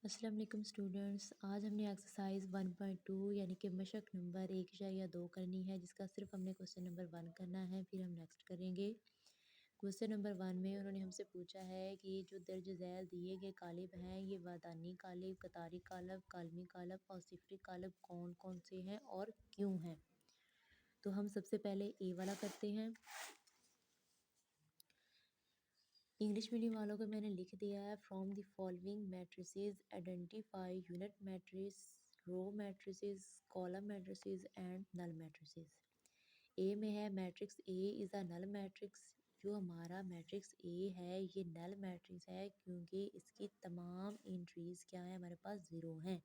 अस्सलाम वालेकुम स्टूडेंट्स। आज हमने एक्सरसाइज 1.2 यानी कि मशक नंबर 1 या 2 करनी है, जिसका सिर्फ हमने क्वेश्चन नंबर 1 करना है, फिर हम नेक्स्ट करेंगे। क्वेश्चन नंबर 1 में उन्होंने हमसे पूछा है कि ये जो दर्ज झैल दिए गए कालिब हैं, ये वादानी कालिब, कतारी कालिब, कालमी कालिब और सिफरी कालिब कौन कौन से हैं और क्यों हैं। तो हम सबसे पहले ए वाला करते हैं। इंग्लिश मीडियम वालों को मैंने लिख दिया है, from the following matrices identify unit matrix, row matrices, column matrices and null matrices. A में है matrix A is a null matrix. जो हमारा मैट्रिक्स ए है ये नल मैट्रिक्स है, क्योंकि इसकी तमाम एंट्रीज क्या है, हमारे पास ज़ीरो हैं।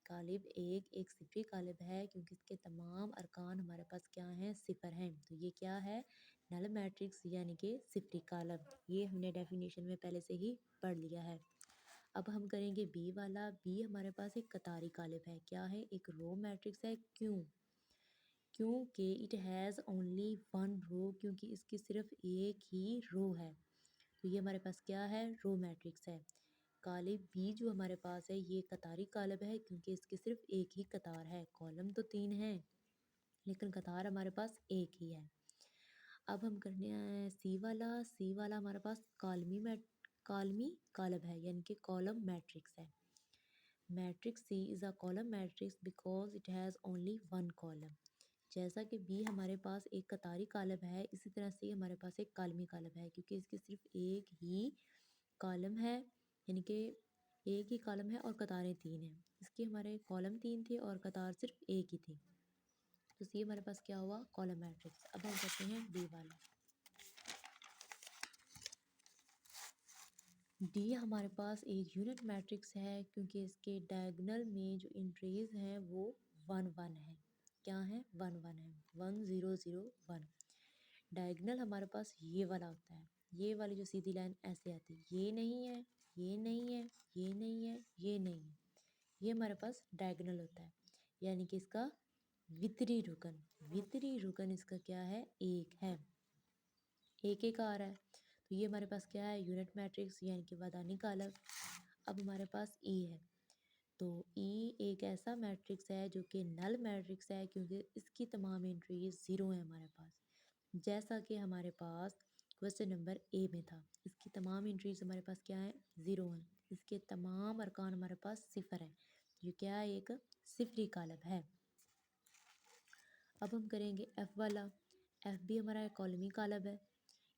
कालिब एक सिफरी कालिब है, क्योंकि इसके तमाम अरकान हमारे पास क्या हैं, सिफर हैं। तो ये क्या है, नल मैट्रिक्स यानी कि सिफरी कालिब। ये हमने डेफिनेशन में पहले से ही पढ़ लिया है। अब हम करेंगे बी वाला। बी हमारे पास एक कतारी कालिब है। क्या है, एक रो मैट्रिक्स है। क्यों, क्योंकि it has only one row, क्योंकि इसकी सिर्फ एक ही रो है। तो ये हमारे पास क्या है, रो मैट्रिक्स है। कालिब बी जो हमारे पास है ये कतारी कालिब है, क्योंकि इसकी सिर्फ एक ही कतार है। कॉलम तो 3 हैं, लेकिन कतार हमारे पास एक ही है। अब हम करने हैं सी वाला। सी वाला हमारे पास कालमी कालिब है, यानी कि कॉलम मैट्रिक्स है। Matrix C is a column matrix because it has only one column. जैसा कि बी हमारे पास एक कतारी कालिब है, इसी तरह से हमारे पास एक कालमी कालिब है, क्योंकि इसकी सिर्फ एक ही कॉलम है, यानी कि एक ही कॉलम है और कतारें 3 हैं। इसके हमारे कॉलम 3 थे और कतार सिर्फ एक ही थी। तो सी हमारे पास क्या हुआ, कॉलम मैट्रिक्स। अब हम करते हैं डी वाला। डी हमारे पास एक यूनिट मैट्रिक्स है, क्योंकि इसके डायगोनल में जो एंट्रीज हैं वो 1 1 है। क्या है, 1 1 है, 1 0 0 1। डायगोनल हमारे पास ये वाला होता है, ये वाली जो सीधी लाइन ऐसे आती है, ये नहीं है, ये नहीं है, ये नहीं है, ये नहीं है, ये हमारे पास डायगोनल होता है। यानी कि इसका वितरी रुकन इसका क्या है, एक है, एक आ रहा है। तो ये हमारे पास क्या है, यूनिट मैट्रिक्स यानी कि वादानी कालिब। अब हमारे पास ई है। तो ई एक ऐसा मैट्रिक्स है जो कि नल मैट्रिक्स है, क्योंकि इसकी तमाम एंट्रीज ज़ीरो है हमारे पास, जैसा कि हमारे पास क्वेश्चन नंबर ए में था। इसकी तमाम एंट्रीज हमारे पास क्या है, ज़ीरो हैं। इसके तमाम अरकान हमारे पास सिफर है, जो क्या है, एक सिफरी कालिब है। अब हम करेंगे एफ़ वाला। एफ़ भी हमारा एक कॉलमी कालिब है,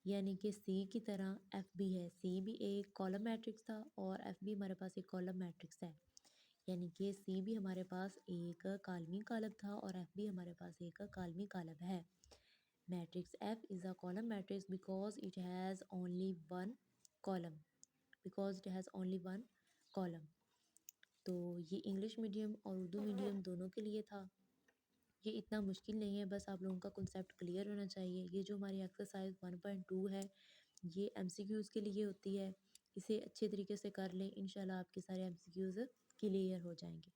यानी कि सी की तरह एफ़ भी है। सी भी एक कॉलम मैट्रिक्स था और एफ़ भी हमारे पास एक कॉलम मैट्रिक्स है, यानी कि सी भी हमारे पास एक कालमी कालिब था और एफ़ भी हमारे पास एक कालमी कालिब है। Matrix F is a column matrix because it has only one column, तो ये इंग्लिश मीडियम और उर्दू मीडियम दोनों के लिए था। ये इतना मुश्किल नहीं है, बस आप लोगों का कॉन्सेप्ट क्लियर होना चाहिए। ये जो हमारी एक्सरसाइज 1.2 है, ये एमसीक्यूज़ के लिए होती है। इसे अच्छे तरीके से कर लें, इंशाल्लाह आपके सारे एमसीक्यूज़ क्लियर हो जाएंगे।